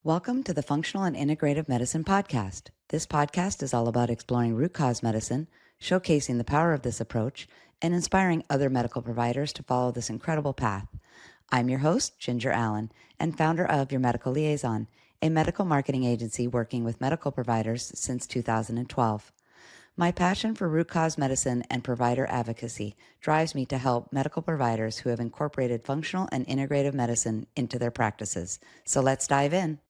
Welcome to the Functional and Integrative Medicine Podcast. This podcast is all about exploring root cause medicine, showcasing the power of this approach, and inspiring other medical providers to follow this incredible path. I'm your host, Ginger Allen, and founder of Your Medical Liaison, a medical marketing agency working with medical providers since 2012. My passion for root cause medicine and provider advocacy drives me to help medical providers who have incorporated functional and integrative medicine into their practices. So let's dive in.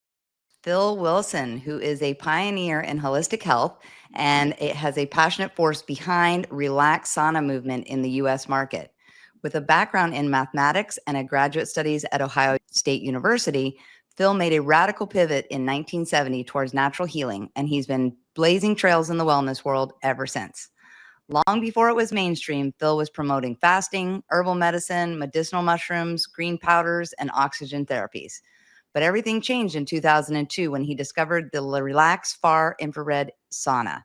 Phil Wilson, who is a pioneer in holistic health and it has a passionate force behind Relax Sauna movement in the U.S. market. With a background in mathematics and a graduate studies at Ohio State University, Phil made a radical pivot in 1970 towards natural healing, and he's been blazing trails in the wellness world ever since. Long before it was mainstream, Phil was promoting fasting, herbal medicine, medicinal mushrooms, green powders, and oxygen therapies. But everything changed in 2002 when he discovered the Relax Far Infrared Sauna.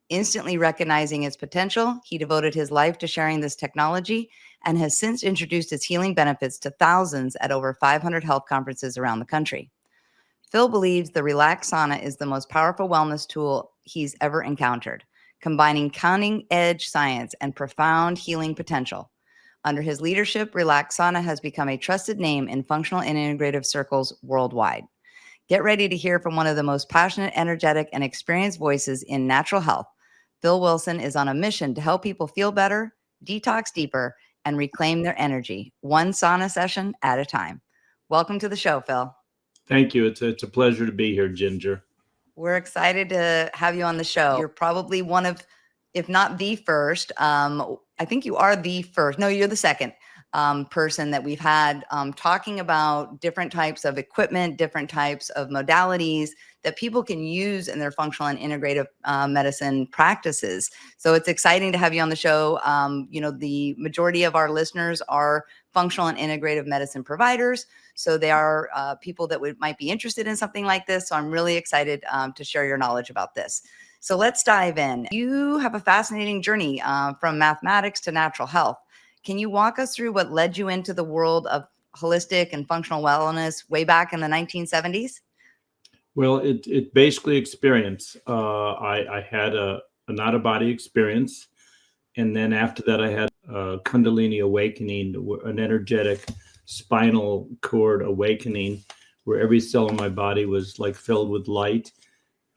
Instantly recognizing its potential, he devoted his life to sharing this technology and has since introduced its healing benefits to thousands at over 500 health conferences around the country. Phil believes the Relax Sauna is the most powerful wellness tool he's ever encountered, combining cutting-edge science and profound healing potential. Under his leadership, Relax Sauna has become a trusted name in functional and integrative circles worldwide. Get ready to hear from one of the most passionate, energetic, and experienced voices in natural health. Phil Wilson is on a mission to help people feel better, detox deeper, and reclaim their energy, one sauna session at a time. Welcome to the show, Phil. Thank you. It's a pleasure to be here, Ginger. We're excited to have you on the show. You're probably one of, if not the first, I think you are the first. No, you're the second person that we've had talking about different types of equipment, different types of modalities that people can use in their functional and integrative medicine practices. So it's exciting to have you on the show. The majority of our listeners are functional and integrative medicine providers. So they are people that might be interested in something like this. So I'm really excited to share your knowledge about this. So let's dive in. You have a fascinating journey from mathematics to natural health. Can you walk us through what led you into the world of holistic and functional wellness way back in the 1970s? Well, it basically experience. I had an out-of-body experience. And then after that, I had a Kundalini awakening, an energetic spinal cord awakening, where every cell in my body was like filled with light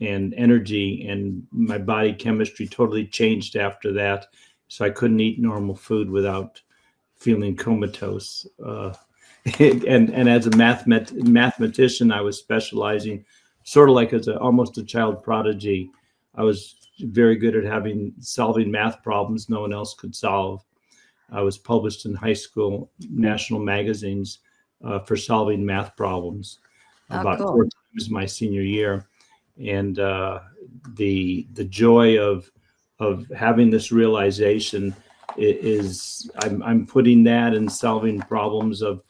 and energy, and my body chemistry totally changed after that. So I couldn't eat normal food without feeling comatose. And as a mathematician, I was specializing sort of like as almost a child prodigy. I was very good at solving math problems no one else could solve. I was published in high school national magazines for solving math problems about 4 times my senior year. And the joy of having this realization is I'm putting that in solving problems of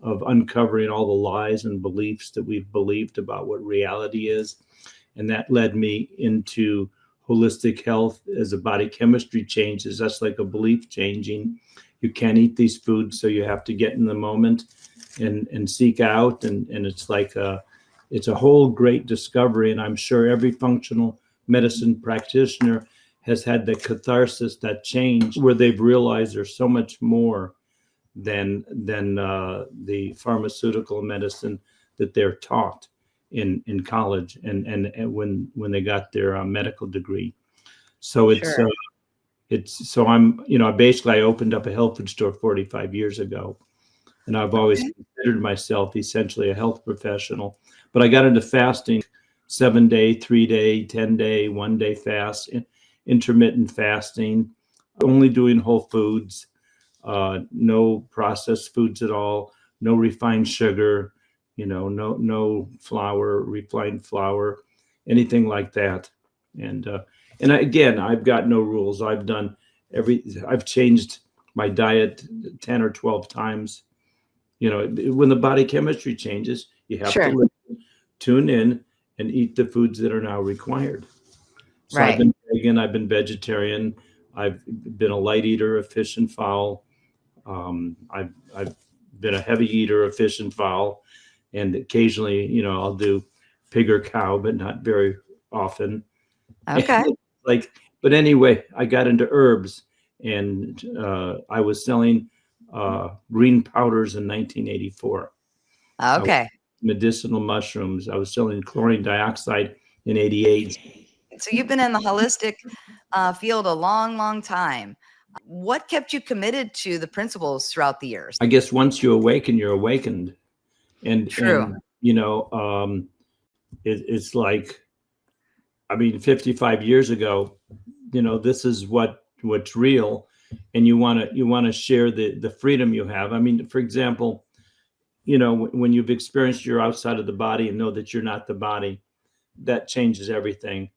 uncovering all the lies and beliefs that we've believed about what reality is. And that led me into holistic health. As the body chemistry changes, that's like a belief changing. You can't eat these foods, so you have to get in the moment and seek out. And it's like it's a whole great discovery. And I'm sure every functional medicine practitioner has had the catharsis, that change, where they've realized there's so much more than the pharmaceutical medicine that they're taught in college and when they got their medical degree. So I opened up a health food store 45 years ago, and I've always considered myself essentially a health professional. But I got into fasting, 7-day, 3-day, 10-day, 1-day fast, intermittent fasting, only doing whole foods, no processed foods at all, no refined sugar, no flour, refined flour, anything like that. And again, I've got no rules. I've changed my diet 10 or 12 times. When the body chemistry changes, you have to listen, tune in, and eat the foods that are now required. So I've been vegan, I've been vegetarian, I've been a light eater of fish and fowl. I've been a heavy eater of fish and fowl, and occasionally, I'll do pig or cow, but not very often. Okay. Like, but anyway, I got into herbs, and I was selling green powders in 1984. Okay. Medicinal mushrooms. I was selling chlorine dioxide in 88. So you've been in the holistic field a long, long time. What kept you committed to the principles throughout the years? I guess once you awaken, you're awakened. True. And you know, it's like, I mean, 55 years ago, you know, this is what's real, and you want to share the freedom you have. I mean, for example, you know, when you've experienced you're outside of the body and know that you're not the body, that changes everything.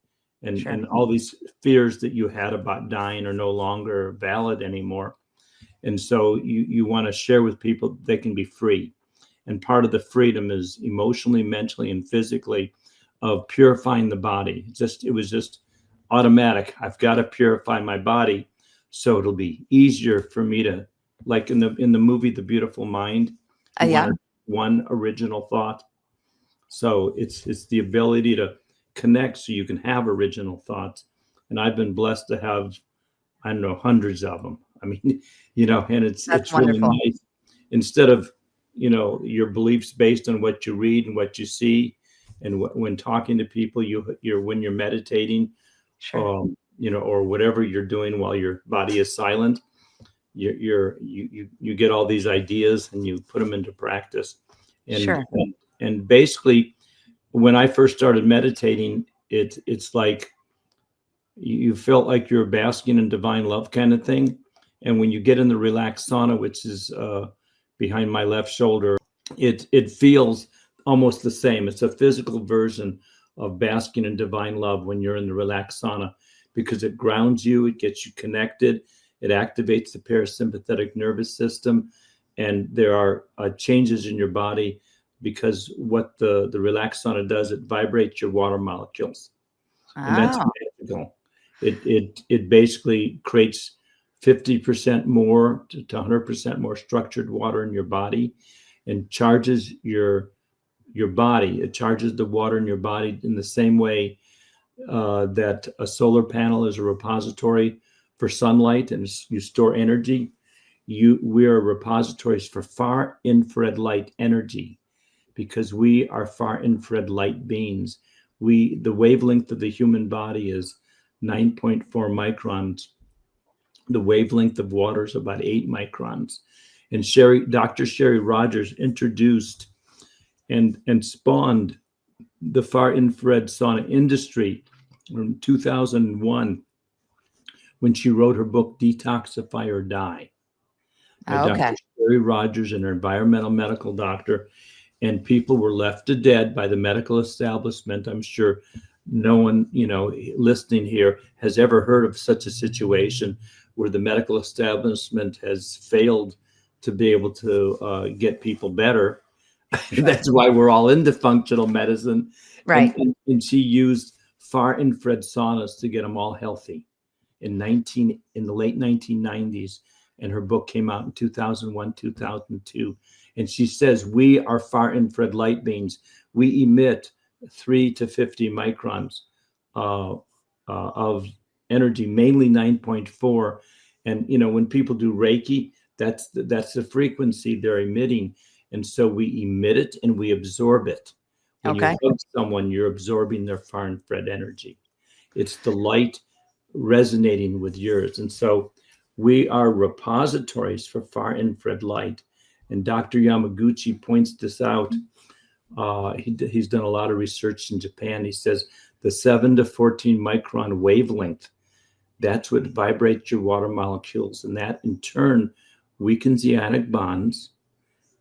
Sure. And all these fears that you had about dying are no longer valid anymore. And so you want to share with people they can be free. And part of the freedom is emotionally, mentally, and physically of purifying the body. It was just automatic. I've got to purify my body so it'll be easier for me to, like in the movie The Beautiful Mind, you Yeah. wanted one original thought. So it's the ability to connect so you can have original thoughts. And I've been blessed to have, I don't know, hundreds of them. I mean, you know, and it's really wonderful. nice. Instead of, you know, your beliefs based on what you read and what you see, and when talking to people, you're when you're meditating, Sure. you know, or whatever you're doing while your body is silent, you get all these ideas and you put them into practice. And Sure. and basically, when I first started meditating, it's like you felt like you're basking in divine love kind of thing. And when you get in the Relax Sauna, which is behind my left shoulder, it feels almost the same. It's a physical version of basking in divine love when you're in the Relax Sauna, because it grounds you, it gets you connected, it activates the parasympathetic nervous system, and there are changes in your body, because what the Relax Sauna does, it vibrates your water molecules, and that's magical. It basically creates 50% more to 100% more structured water in your body, and charges your body. It charges the water in your body in the same way that a solar panel is a repository for sunlight and you store energy. We are repositories for far infrared light energy, because we are far infrared light beings. The wavelength of the human body is 9.4 microns. The wavelength of water is about 8 microns. And Dr. Sherry Rogers introduced and spawned the far infrared sauna industry in 2001 when she wrote her book Detoxify or Die, by Dr. Sherry Rogers, an environmental medical doctor. And people were left to dead by the medical establishment. I'm sure no one, you know, listening here has ever heard of such a situation where the medical establishment has failed to be able to get people better. Sure. That's why we're all into functional medicine. Right. And she used far infrared saunas to get them all healthy in the late 1990s. And her book came out in 2001, 2002. And she says, we are far infrared light beings. We emit 3 to 50 microns of energy, mainly 9.4. And, you know, when people do Reiki, that's the frequency they're emitting. And so we emit it and we absorb it. When you hug someone, you're absorbing their far infrared energy. It's the light resonating with yours. And so we are repositories for far infrared light. And Dr. Yamaguchi points this out. He's done a lot of research in Japan. He says the 7 to 14 micron wavelength, that's what vibrates your water molecules. And that in turn weakens the ionic bonds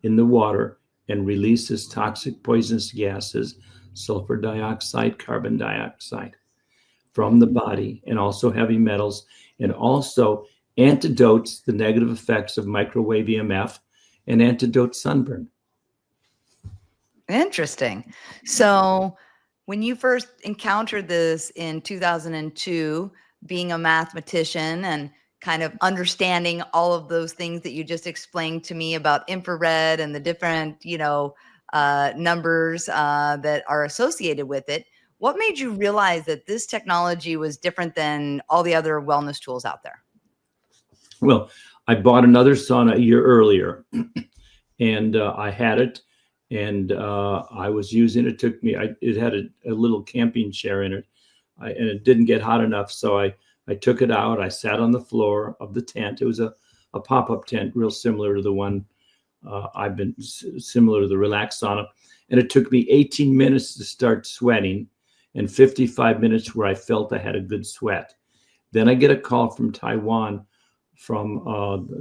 in the water and releases toxic poisonous gases, sulfur dioxide, carbon dioxide from the body, and also heavy metals, and also antidotes the negative effects of microwave EMF and antidote sunburn. Interesting. So when you first encountered this in 2002, being a mathematician and kind of understanding all of those things that you just explained to me about infrared and the different, you know, numbers that are associated with it. What made you realize that this technology was different than all the other wellness tools out there? Well, I bought another sauna a year earlier, and I had it, and I was using it. It had a little camping chair in it, and it didn't get hot enough, so I took it out. I sat on the floor of the tent. It was a pop-up tent, real similar to the one similar to the Relax Sauna. And it took me 18 minutes to start sweating and 55 minutes where I felt I had a good sweat. Then I get a call from Taiwan from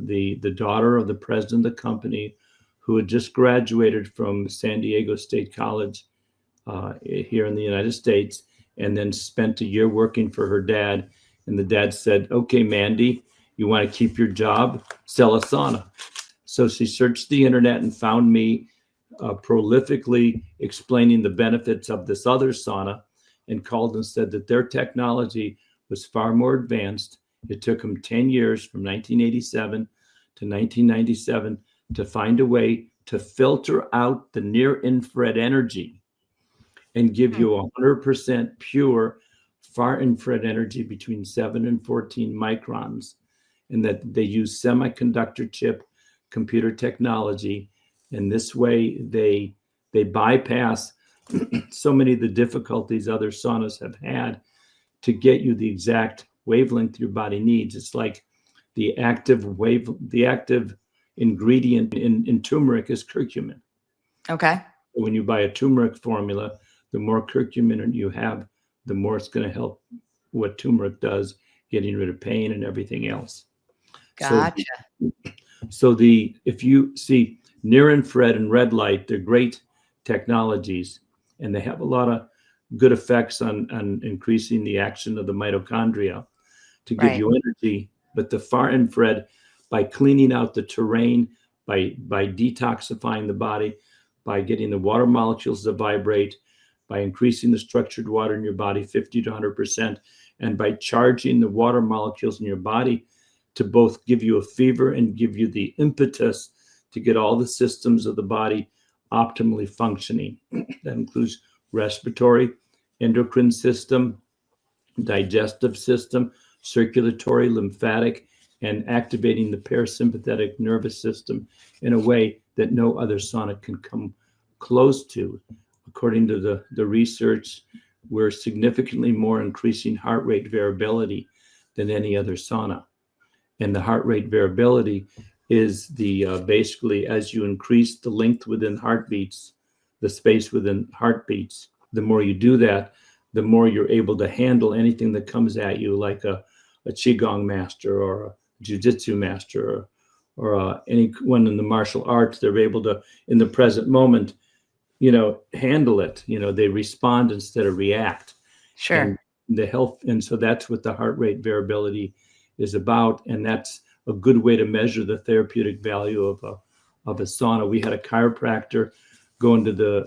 the daughter of the president of the company, who had just graduated from San Diego State College here in the United States, and then spent a year working for her dad. And the dad said, "Okay, Mandy, you want to keep your job? Sell a sauna." So she searched the internet and found me prolifically explaining the benefits of this other sauna, and called and said that their technology was far more advanced. It took them 10 years from 1987 to 1997 to find a way to filter out the near-infrared energy and give you 100% pure far-infrared energy between 7 and 14 microns, and that they use semiconductor chip computer technology. And this way they bypass so many of the difficulties other saunas have had to get you the exact wavelength your body needs. It's like the active ingredient in turmeric is curcumin. Okay. When you buy a turmeric formula, the more curcumin you have, the more it's going to help what turmeric does, getting rid of pain and everything else. Gotcha. So if you see near infrared and red light, they're great technologies, and they have a lot of good effects on increasing the action of the mitochondria to give you energy. But the far infrared, by cleaning out the terrain, by detoxifying the body, by getting the water molecules to vibrate, by increasing the structured water in your body 50 to 100%, and by charging the water molecules in your body to both give you a fever and give you the impetus to get all the systems of the body optimally functioning. That includes respiratory, endocrine system, digestive system, circulatory, lymphatic, and activating the parasympathetic nervous system in a way that no other sauna can come close to. According to the research, we're significantly more increasing heart rate variability than any other sauna. And the heart rate variability is basically as you increase the length within heartbeats, the space within heartbeats, the more you do that, the more you're able to handle anything that comes at you, like a qigong master or a jiu-jitsu master or anyone in the martial arts. They're able to, in the present moment, handle it. They respond instead of react. Sure. And the health, and so that's what the heart rate variability is about, and that's a good way to measure the therapeutic value of a sauna. We had a chiropractor go into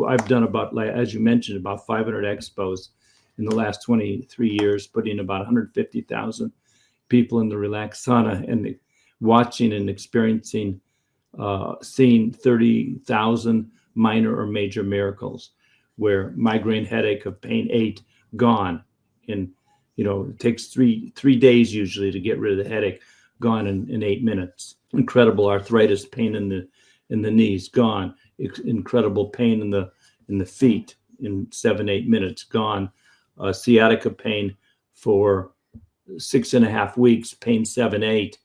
I've done about, like, as you mentioned, about 500 expos in the last 23 years, putting about 150,000 people in the Relax Sauna and watching and experiencing, seeing 30,000 minor or major miracles, where migraine headache of pain 8 gone in, it takes three days usually to get rid of the headache, gone in 8 minutes. Incredible arthritis pain in the knees, gone. Incredible pain in the feet in 7-8 minutes, gone. Sciatica pain for 6.5 weeks, pain 7-8,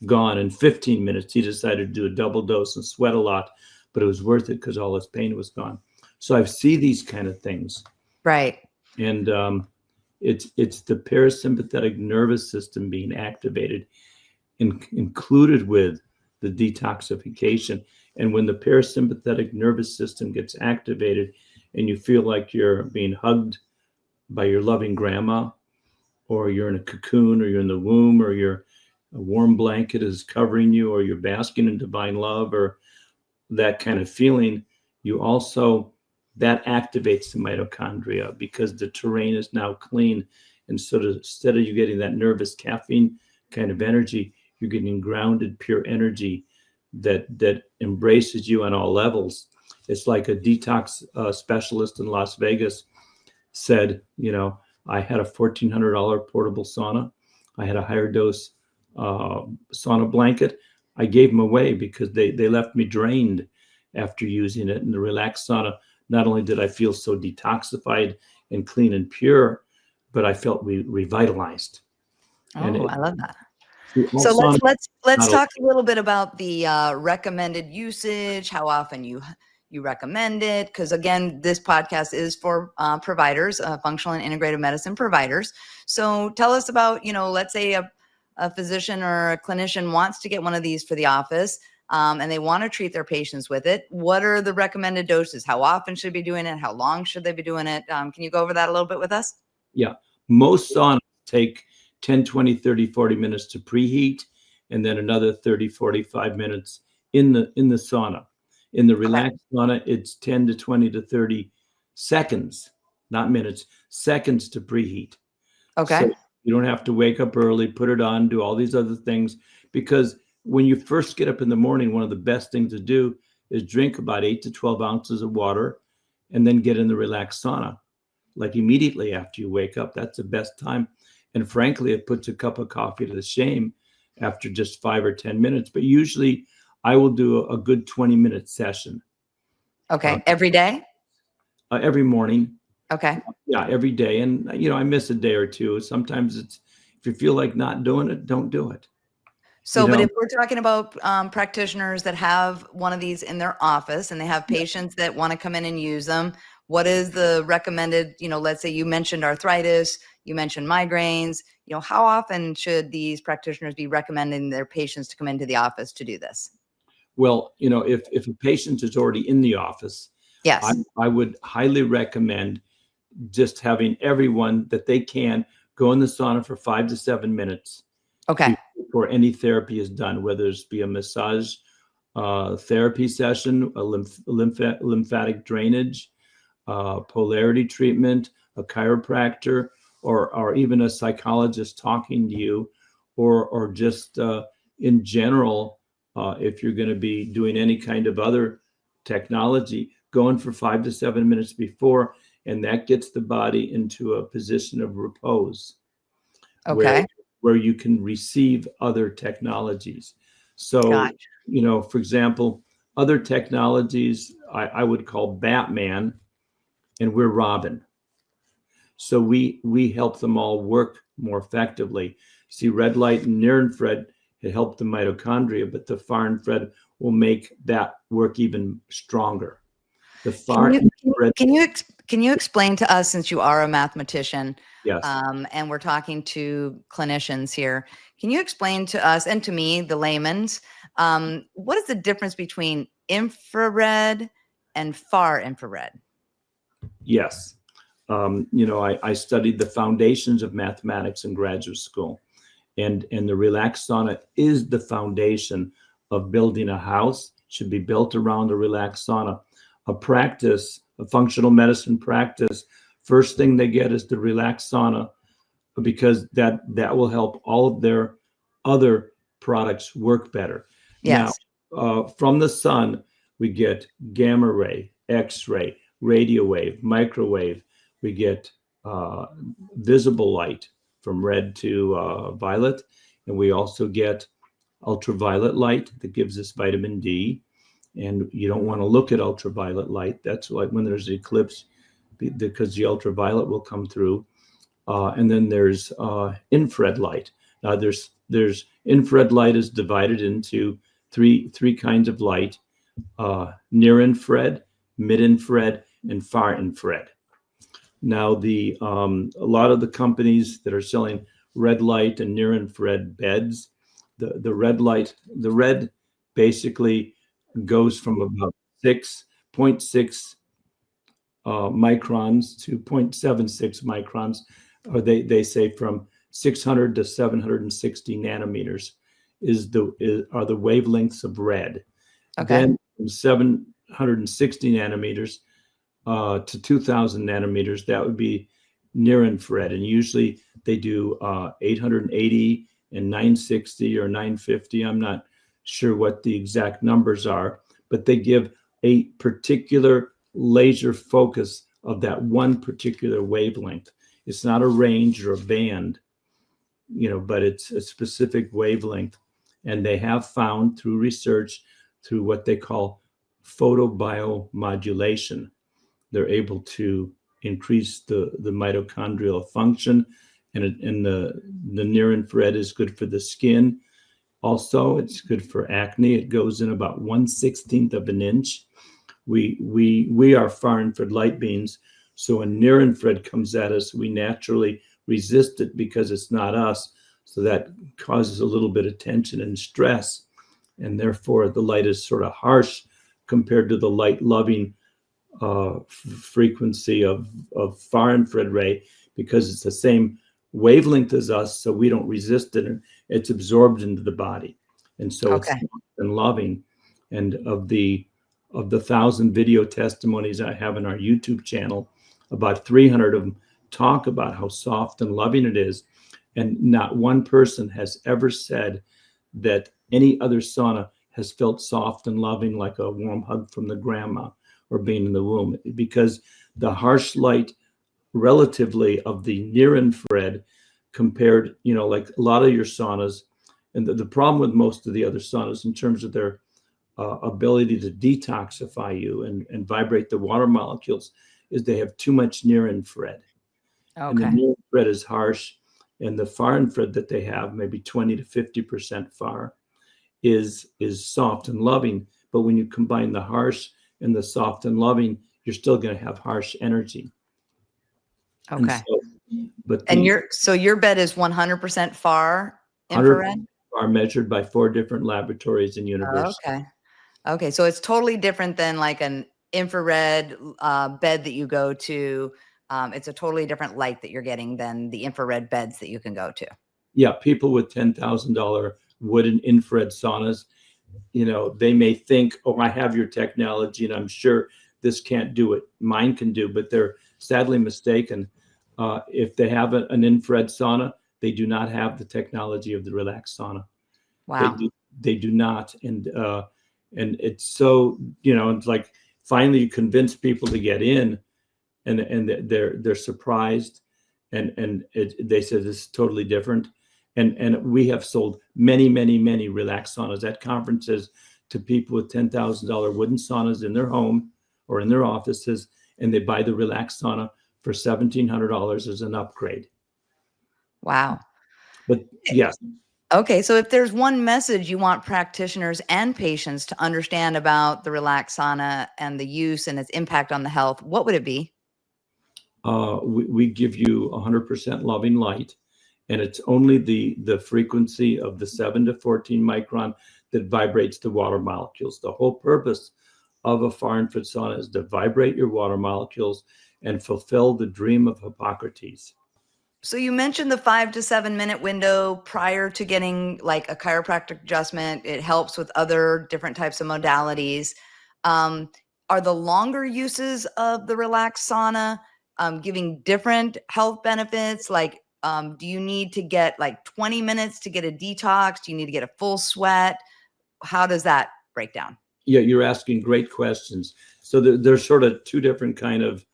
gone in 15 minutes. He decided to do a double dose and sweat a lot, but it was worth it because all his pain was gone. So I see these kind of things. Right. And it's the parasympathetic nervous system being activated, included with the detoxification. And when the parasympathetic nervous system gets activated and you feel like you're being hugged by your loving grandma, or you're in a cocoon, or you're in the womb, or a warm blanket is covering you, or you're basking in divine love, or that kind of feeling, that activates the mitochondria, because the terrain is now clean. And so instead of you getting that nervous caffeine kind of energy, you're getting grounded, pure energy that embraces you on all levels. It's like a detox specialist in Las Vegas said, I had a $1,400 portable sauna. I had a higher dose sauna blanket. I gave them away because they left me drained after using it. In the Relax Sauna, not only did I feel so detoxified and clean and pure, but I felt revitalized. Oh, I love that. All So sauna, let's talk a little bit about the recommended usage, how often you recommend it, because again, this podcast is for providers, functional and integrative medicine providers. So tell us about, let's say a physician or a clinician wants to get one of these for the office, and they want to treat their patients with it. What are the recommended doses? How often should they be doing it? How long should they be doing it? Can you go over that a little bit with us? Yeah, most saunas take 10, 20, 30, 40 minutes to preheat, and then another 30, 45 minutes in the sauna. In the Relax Sauna, it's 10 to 20 to 30 seconds, not minutes, seconds to preheat. Okay. So you don't have to wake up early, put it on, do all these other things, because when you first get up in the morning, one of the best things to do is drink about 8 to 12 ounces of water and then get in the Relax Sauna. Like immediately after you wake up, that's the best time. And frankly, it puts a cup of coffee to the shame after just 5 or 10 minutes. But usually I will do a good 20-minute session. Okay. Every day? Every morning. Okay. Yeah, every day. And, I miss a day or two. Sometimes it's, if you feel like not doing it, don't do it. So, but if we're talking about practitioners that have one of these in their office and they have patients that want to come in and use them, what is the recommended, let's say you mentioned arthritis, you mentioned migraines, how often should these practitioners be recommending their patients to come into the office to do this? Well, if a patient is already in the office, yes, I would highly recommend just having everyone that they can go in the sauna for 5 to 7 minutes. Okay. Before any therapy is done, whether it's be a massage therapy session, a lymphatic drainage, polarity treatment, a chiropractor, or even a psychologist talking to you, or just in general, if you're going to be doing any kind of other technology, going for 5 to 7 minutes before, and that gets the body into a position of repose. Okay. Where you can receive other technologies. So, gotcha. For example, other technologies I would call Batman, and we're Robin. So we help them all work more effectively. See, red light and near infrared, it helped the mitochondria, but the far infrared will make that work even stronger. The far infrared. Can you explain to us, since you are a mathematician, yes, and we're talking to clinicians here, can you explain to us and to me, the layman's, what is the difference between infrared and far infrared? Yes. I studied the foundations of mathematics in graduate school, and the Relax Sauna is the foundation of building a house. Should be built around a Relax Sauna. A functional medicine practice, first thing they get is the Relax Sauna, because that will help all of their other products work better. Yes. Now, from the sun, we get gamma ray, X-ray, radio wave, microwave. We get visible light from red to violet, and we also get ultraviolet light that gives us vitamin D. And you don't want to look at ultraviolet light. That's like when there's an eclipse, because the ultraviolet will come through. And then there's infrared light. Now there's infrared light is divided into three kinds of light: near infrared, mid infrared, and far infrared. Now a lot of the companies that are selling red light and near infrared beds, the red basically goes from about 6.6 microns to 0.76 microns, or they say from 600 to 760 nanometers are the wavelengths of red. Okay. Then from 760 nanometers to 2000 nanometers, that would be near infrared, and usually they do 880 and 960 or 950. I'm not sure what the exact numbers are, but they give a particular laser focus of that one particular wavelength. It's not a range or a band, but it's a specific wavelength. And they have found through research, through what they call photobiomodulation, they're able to increase the mitochondrial function. And the near infrared is good for the skin. Also, it's good for acne. It goes in about 1/16 of an inch. We are far infrared light beings, so when near infrared comes at us, we naturally resist it because it's not us. So that causes a little bit of tension and stress, and therefore the light is sort of harsh compared to the light loving frequency of far infrared ray, because it's the same wavelength as us, so we don't resist it, and it's absorbed into the body, and so it's soft and loving. And of the 1,000 video testimonies I have in our YouTube channel, about 300 of them talk about how soft and loving it is, and not one person has ever said that any other sauna has felt soft and loving like a warm hug from the grandma or being in the womb, because the harsh light relatively of the near infrared compared, like a lot of your saunas, and the problem with most of the other saunas in terms of their ability to detoxify you and vibrate the water molecules is they have too much near infrared. And the near infrared is harsh, and the far infrared that they have, maybe 20 to 50% far, is soft and loving. But when you combine the harsh and the soft and loving, you're still going to have harsh energy. Okay. And your bed is 100% far infrared? Far, measured by 4 different laboratories and universities. Okay. So it's totally different than like an infrared bed that you go to. It's a totally different light that you're getting than the infrared beds that you can go to. Yeah. People with $10,000 wooden infrared saunas, they may think, oh, I have your technology and I'm sure this can't do it. Mine can do, but they're sadly mistaken. If they have an infrared sauna, they do not have the technology of the Relax Sauna. Wow. They do not. And it's so, it's like finally you convince people to get in, and they're surprised. And they said this is totally different. And we have sold many, many, many Relax Saunas at conferences to people with $10,000 wooden saunas in their home or in their offices, and they buy the Relax Sauna for $1,700 as an upgrade. Wow. But yes. Okay. So if there's one message you want practitioners and patients to understand about the Relax Sauna and the use and its impact on the health, what would it be? We give you 100% loving light, and it's only the frequency of the 7 to 14 micron that vibrates the water molecules. The whole purpose of a far infrared sauna is to vibrate your water molecules and fulfill the dream of Hippocrates. So you mentioned the 5 to 7 minute window prior to getting like a chiropractic adjustment. It helps with other different types of modalities. Are the longer uses of the Relax Sauna giving different health benefits? Like, do you need to get like 20 minutes to get a detox? Do you need to get a full sweat? How does that break down? Yeah, you're asking great questions. So there's sort of 2 different kind of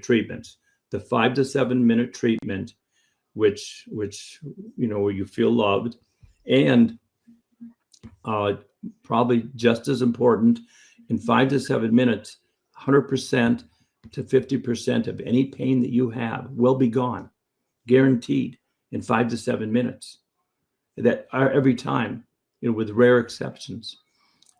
treatments. The 5 to 7 minute treatment, which where you feel loved, and probably just as important, in 5 to 7 minutes, 100% to 50% of any pain that you have will be gone, guaranteed, in 5 to 7 minutes. That are every time, with rare exceptions.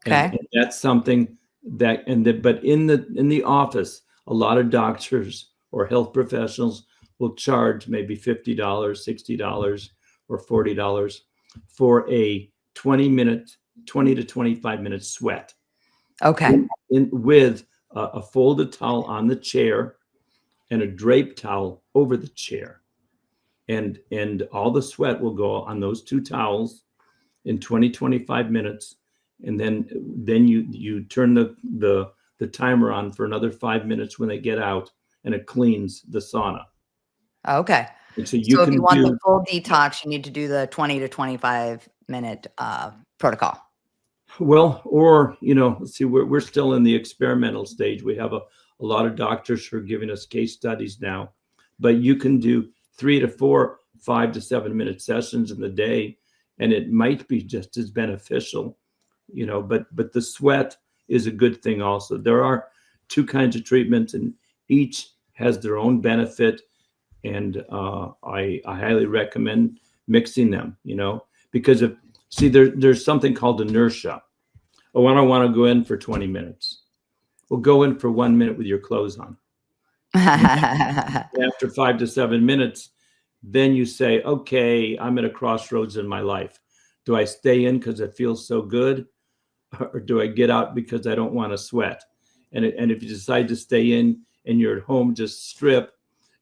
And that's something that, but in the office, a lot of doctors or health professionals will charge maybe $50, $60, or $40 for a 20 to 25 minute sweat. Okay. With a folded towel on the chair and a draped towel over the chair. And all the sweat will go on those 2 towels in 25 minutes. And then you turn the timer on for another 5 minutes when they get out, and it cleans the sauna. Okay. And so if you want the full detox, you need to do the 20 to 25 minute protocol. Well, or, let's see, we're still in the experimental stage. We have a lot of doctors who are giving us case studies now, but you can do 3 to 4, 5 to 7 minute sessions in the day, and it might be just as beneficial, but the sweat is a good thing also. There are two kinds of treatments, and each has their own benefit. And I highly recommend mixing them, because there's something called inertia. Oh, I don't want to go in for 20 minutes. Well, go in for 1 minute with your clothes on. And after 5 to 7 minutes, then you say, okay, I'm at a crossroads in my life. Do I stay in because it feels so good? Or do I get out because I don't want to sweat? And if you decide to stay in and you're at home, just strip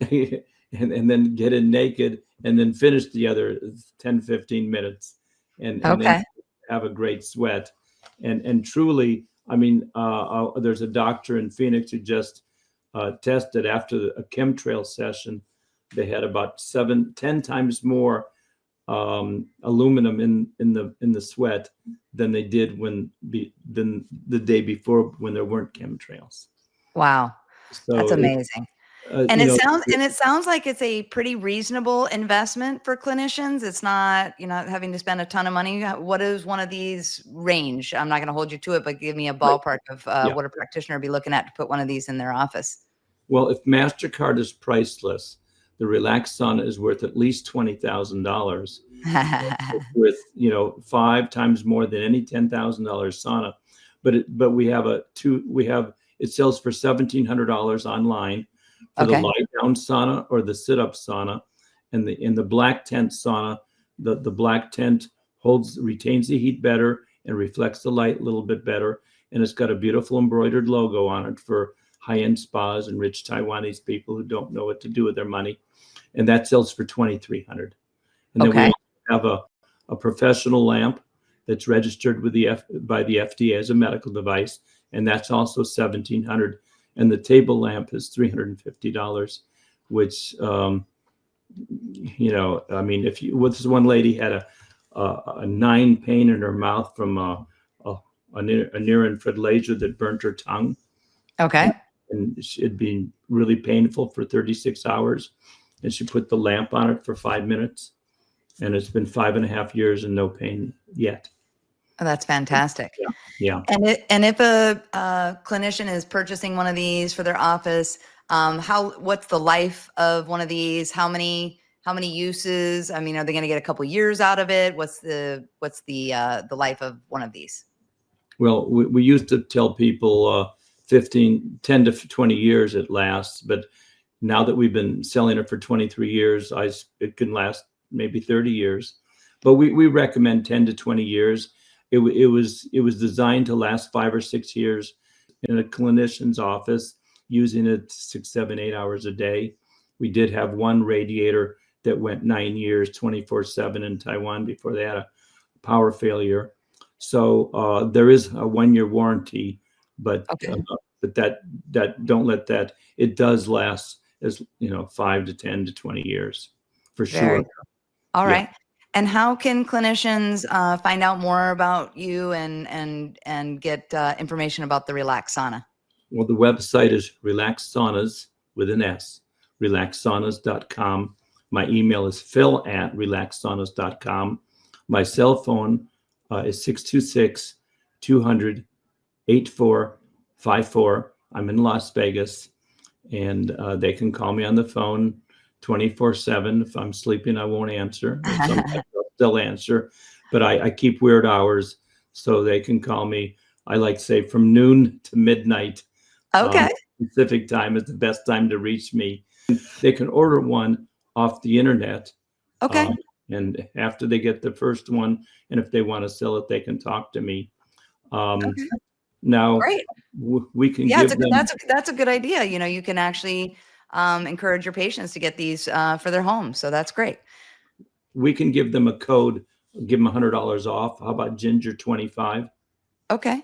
and then get in naked and then finish the other 10, 15 minutes and then Okay. have a great sweat. And truly, I mean, there's a doctor in Phoenix who just tested after a chemtrail session. They had about 10 times more aluminum in the sweat than they did than the day before when there weren't chemtrails. Wow. So That's amazing. And it sounds like it's a pretty reasonable investment for clinicians. It's not, having to spend a ton of money. What is one of these range? I'm not going to hold you to it, but give me a ballpark of what a practitioner would be looking at to put one of these in their office. Well, if MasterCard is priceless, the Relax Sauna is worth at least $20,000, with 5 times more than any $10,000 sauna. But it sells for $1,700 online for the lie down sauna or the sit up sauna, and the black tent sauna. The black tent retains the heat better and reflects the light a little bit better, and it's got a beautiful embroidered logo on it for high-end spas and rich Taiwanese people who don't know what to do with their money, and that sells for $2,300. And then we have a professional lamp that's registered by the FDA as a medical device, and that's also $1,700. And the table lamp is $350, which, I mean, this one lady had a 9 pain in her mouth from a near-infrared laser that burnt her tongue. Okay. And it'd been really painful for 36 hours. And she put the lamp on it for 5 minutes. And it's been 5.5 years and no pain yet. Oh, that's fantastic. Yeah. And if a clinician is purchasing one of these for their office, what's the life of one of these? How many uses? I mean, are they going to get a couple years out of it? What's the life of one of these? Well, we used to tell people 10 to 20 years it lasts, but now that we've been selling it for 23 years, it can last maybe 30 years. But we recommend 10 to 20 years. It was designed to last 5 or 6 years in a clinician's office, using it 6, 7, 8 hours a day. We did have one radiator that went 9 years, 24/7 in Taiwan before they had a power failure. So there is a 1-year warranty, but that don't let that. It does last as 5 to 10 to 20 years for sure. All right. And how can clinicians find out more about you and get information about the Relax Sauna? Well, the website is Relax Saunas with an S, relaxsaunas.com. My email is phil@relaxsaunas.com. My cell phone is 626-200-8454. I'm in Las Vegas, and they can call me on the phone 24/7. If I'm sleeping, I won't answer. Sometimes I'll still answer, but I keep weird hours, so they can call me. I like to say from noon to midnight. Okay. Pacific time is the best time to reach me. They can order one off the internet. Okay. And after they get the first one, and if they want to sell it, they can talk to me. Now, great. We can give them. That's a good idea. You can actually encourage your patients to get these for their home. So that's great. We can give them a code, give them $100 off. How about Ginger 25? Okay.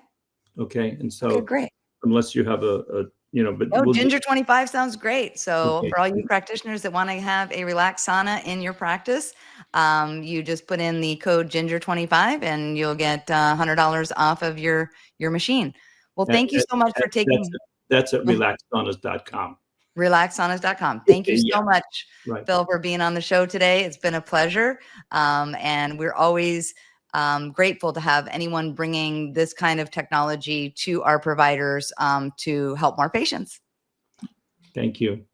Okay. And so great. Unless you have a but Oh, we'll Ginger 25 sounds great. So okay. for all you practitioners that want to have a relaxed sauna in your practice, you just put in the code Ginger 25 and you'll get $100 off of your machine. Well, thank you so much for taking That's at relaxsaunas.com. relaxsaunas.com. Thank you Yeah, so much, right. Phil, for being on the show today. It's been a pleasure. And we're always grateful to have anyone bringing this kind of technology to our providers to help more patients. Thank you.